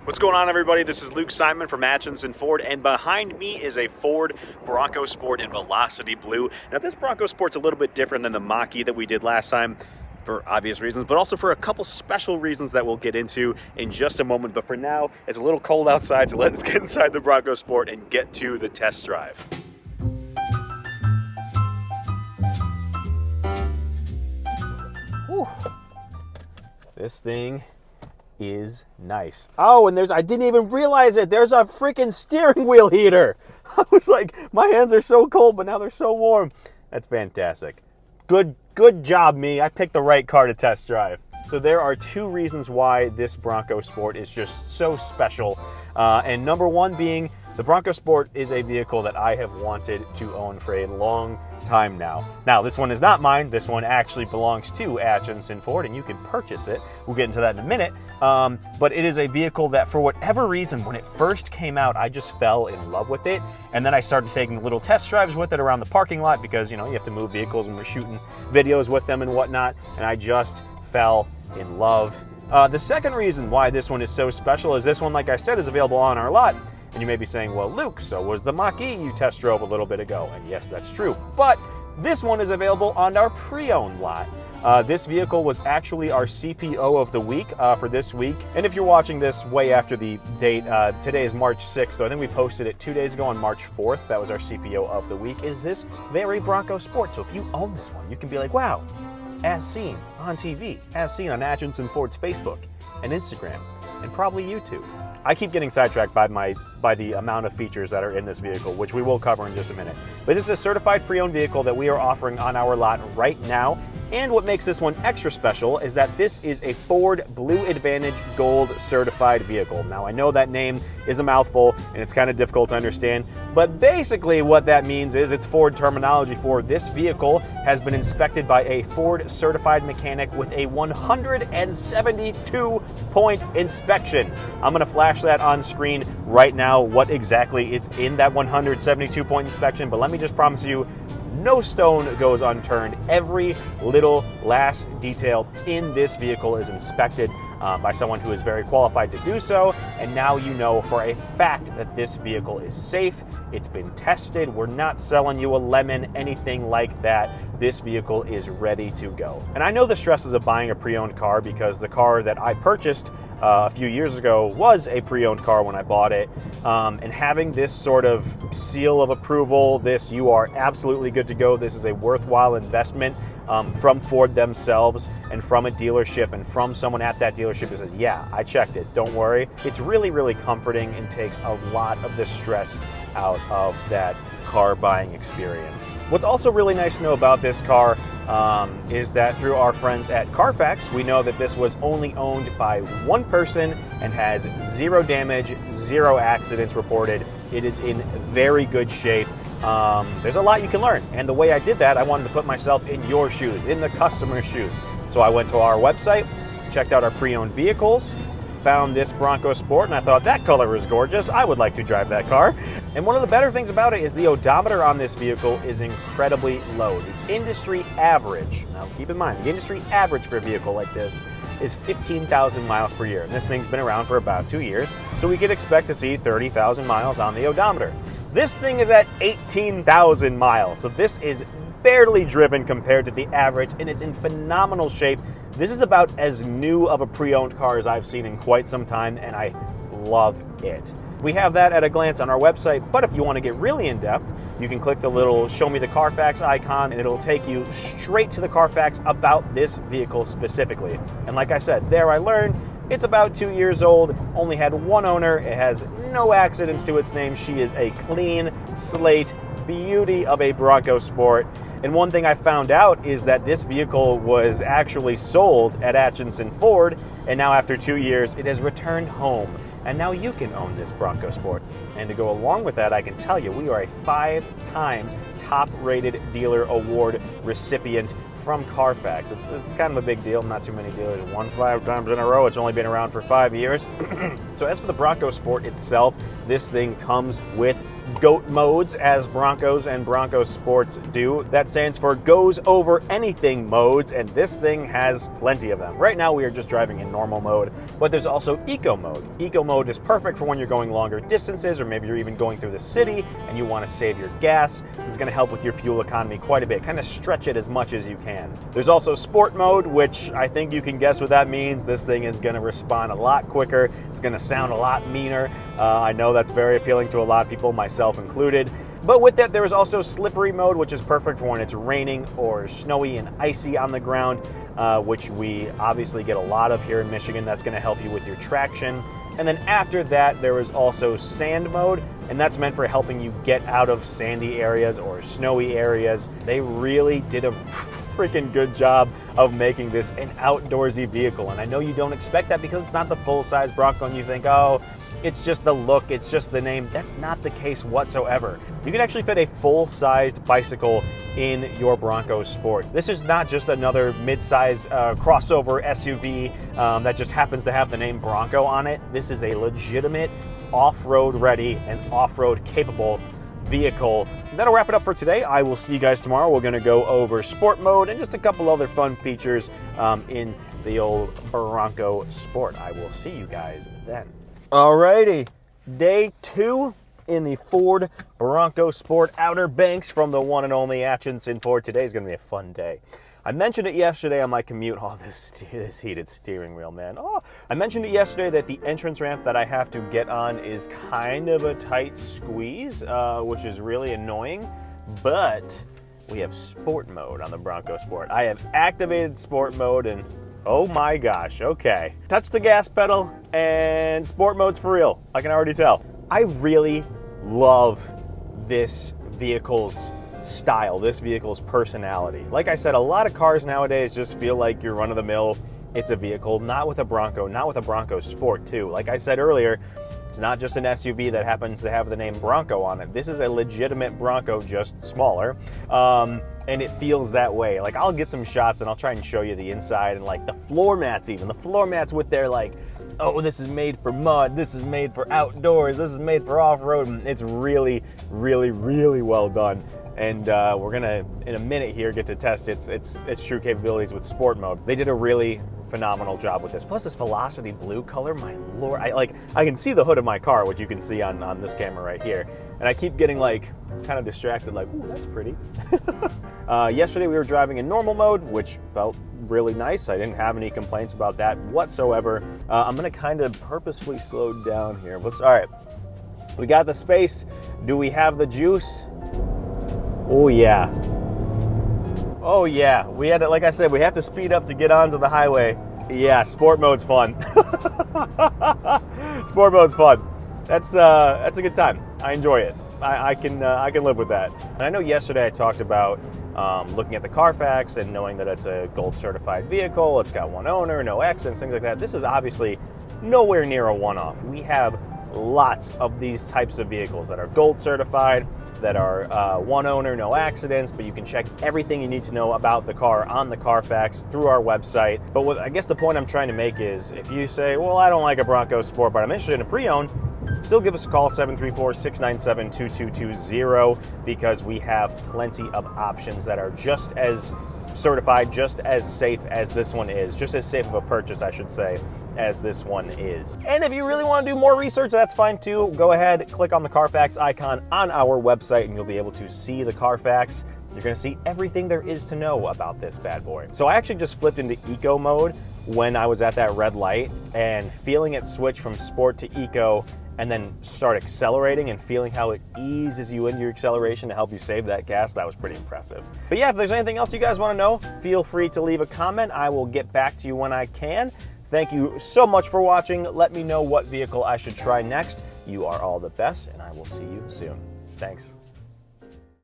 What's going on, everybody? This is Luke Simon from Atchinson Ford, and behind me is a Ford Bronco Sport in Velocity Blue. Now, this Bronco Sport's a little bit different than the Mach-E that we did last time for obvious reasons, but also for a couple special reasons that we'll get into in just a moment. But for now, it's a little cold outside, so let's get inside the Bronco Sport and get to the test drive. Whew. This thing is nice. Oh, and I didn't even realize it. There's a freaking steering wheel heater. I was like, my hands are so cold, but now they're so warm. That's fantastic. Good job, me. I picked the right car to test drive. So there are two reasons why this Bronco Sport is just so special. And number one being, the Bronco Sport is a vehicle that I have wanted to own for a long time now. Now, this one is not mine. This one actually belongs to Atchinson Ford, and you can purchase it. We'll get into that in a minute. But it is a vehicle that, for whatever reason, when it first came out, I just fell in love with it. And then I started taking little test drives with it around the parking lot because, you know, you have to move vehicles when we're shooting videos with them and whatnot. And I just fell in love. The second reason why this one is so special is this one, like I said, is available on our lot. And you may be saying, well, Luke, so was the Mach-E you test drove a little bit ago. And yes, that's true. But this one is available on our pre-owned lot. This vehicle was actually our CPO of the week for this week. And if you're watching this way after the date, today is March 6th, so I think we posted it 2 days ago on March 4th. That was our CPO of the week, is this very Bronco Sport. So if you own this one, you can be like, wow, as seen on TV, as seen on Atchinson Ford's Facebook and Instagram, and probably YouTube. I keep getting sidetracked by the amount of features that are in this vehicle, which we will cover in just a minute. But this is a certified pre-owned vehicle that we are offering on our lot right now. And what makes this one extra special is that this is a Ford Blue Advantage Gold certified vehicle. Now, I know that name is a mouthful and it's kind of difficult to understand, but basically what that means is it's Ford terminology for this vehicle has been inspected by a Ford certified mechanic with a 172-point inspection. I'm going to flash that on screen right now, what exactly is in that 172-point inspection, but let me just promise you, no stone goes unturned. Every little last detail in this vehicle is inspected by someone who is very qualified to do so. And now you know for a fact that this vehicle is safe. It's been tested. We're not selling you a lemon, anything like that. This vehicle is ready to go. And I know the stresses of buying a pre-owned car because the car that I purchased a few years ago was a pre-owned car when I bought it. And having this sort of seal of approval, this you are absolutely good to go, this is a worthwhile investment from Ford themselves and from a dealership and from someone at that dealership who says, yeah, I checked it, don't worry. It's really, really comforting and takes a lot of the stress out of that car buying experience. What's also really nice to know about this car is that through our friends at Carfax, we know that this was only owned by one person and has zero damage, zero accidents reported. It is in very good shape. There's a lot you can learn, and the way I did that, I wanted to put myself in your shoes, in the customer's shoes. So I went to our website, checked out our pre-owned vehicles, found this Bronco Sport, and I thought that color is gorgeous. I would like to drive that car. And one of the better things about it is the odometer on this vehicle is incredibly low. The industry average, now keep in mind, the industry average for a vehicle like this is 15,000 miles per year. And this thing's been around for about 2 years, so we could expect to see 30,000 miles on the odometer. This thing is at 18,000 miles, so this is barely driven compared to the average, and it's in phenomenal shape. This is about as new of a pre-owned car as I've seen in quite some time, and I love it. We have that at a glance on our website, but if you want to get really in-depth, you can click the little Show Me the Carfax icon, and it'll take you straight to the Carfax about this vehicle specifically. And like I said, there I learned it's about 2 years old, only had one owner, it has no accidents to its name. She is a clean slate beauty of a Bronco Sport. And one thing I found out is that this vehicle was actually sold at Atchinson Ford, and now after 2 years, it has returned home. And now you can own this Bronco Sport. And to go along with that, I can tell you, we are a 5-time top-rated dealer award recipient from Carfax. It's kind of a big deal. Not too many dealers won 5 times in a row. It's only been around for 5 years. So as for the Bronco Sport itself, this thing comes with GOAT modes, as Broncos and Bronco Sports do. That stands for goes over anything modes, and this thing has plenty of them. Right now we are just driving in normal mode, but there's also eco mode. Eco mode is perfect for when you're going longer distances, or maybe you're even going through the city and you want to save your gas. This is going to help with your fuel economy quite a bit, kind of stretch it as much as you can. There's also sport mode, which I think you can guess what that means. This thing is going to respond a lot quicker. It's going to sound a lot meaner. I know that's very appealing to a lot of people, myself included. But with that, there is also slippery mode, which is perfect for when it's raining or snowy and icy on the ground, which we obviously get a lot of here in Michigan. That's going to help you with your traction. And then after that, there is also sand mode, and that's meant for helping you get out of sandy areas or snowy areas. They really did a freaking good job of making this an outdoorsy vehicle. And I know you don't expect that because it's not the full-size Bronco, and you think, oh, it's just the look, it's just the name. That's not the case whatsoever. You can actually fit a full-sized bicycle in your Bronco Sport. This is not just another mid-size crossover SUV that just happens to have the name Bronco on it. This is a legitimate off-road ready and off-road capable vehicle. That'll wrap it up for today. I will see you guys tomorrow. We're going to go over sport mode and just a couple other fun features in the old Bronco Sport. I will see you guys then. Alrighty, day 2 in the Ford Bronco Sport Outer Banks from the one and only Atchinson Ford. Today's going to be a fun day. I mentioned it yesterday on my commute. Oh, this heated steering wheel, man. Oh, I mentioned it yesterday that the entrance ramp that I have to get on is kind of a tight squeeze, which is really annoying, but we have sport mode on the Bronco Sport. I have activated sport mode, and oh my gosh, okay. Touch the gas pedal and sport mode's for real. I can already tell. I really love this vehicle's style, this vehicle's personality. Like I said, a lot of cars nowadays just feel like you're run-of-the-mill. It's a vehicle, not with a Bronco, not with a Bronco Sport too. Like I said earlier, it's not just an SUV that happens to have the name Bronco on it. This is a legitimate Bronco, just smaller. And it feels that way. Like, I'll get some shots and I'll try and show you the inside and like the floor mats even. The floor mats with their like, oh, this is made for mud, this is made for outdoors, this is made for off-road. And it's really, really, really well done. And we're gonna, in a minute here, get to test its true capabilities with sport mode. They did a really phenomenal job with this. Plus this Velocity blue color, my lord. I can see the hood of my car, which you can see on this camera right here. And I keep getting like kind of distracted, like, ooh, that's pretty. Yesterday we were driving in normal mode, which felt really nice. I didn't have any complaints about that whatsoever. I'm gonna kind of purposefully slow down here. All right, we got the space. Do we have the juice? Oh yeah. Oh yeah, we had it. Like I said, we have to speed up to get onto the highway. Yeah, sport mode's fun. Sport mode's fun. That's a good time. I enjoy it. I can live with that. And I know yesterday I talked about looking at the Carfax and knowing that it's a gold certified vehicle. It's got one owner, no accidents, things like that. This is obviously nowhere near a one-off. We have lots of these types of vehicles that are gold certified, that are one owner, no accidents, but you can check everything you need to know about the car on the Carfax through our website. But what I guess the point I'm trying to make is, if you say, well, I don't like a Bronco Sport, but I'm interested in a pre-owned, still give us a call, 734-697-2220, because we have plenty of options that are just as certified, just as safe as this one is, just as safe of a purchase, I should say, as this one is. And if you really want to do more research, that's fine too. Go ahead, click on the Carfax icon on our website, and you'll be able to see the Carfax. You're going to see everything there is to know about this bad boy. So I actually just flipped into eco mode when I was at that red light, and feeling it switch from sport to eco and then start accelerating and feeling how it eases you into your acceleration to help you save that gas, that was pretty impressive. But yeah, if there's anything else you guys want to know, feel free to leave a comment. I will get back to you when I can. Thank you so much for watching. Let me know what vehicle I should try next. You are all the best, and I will see you soon. Thanks.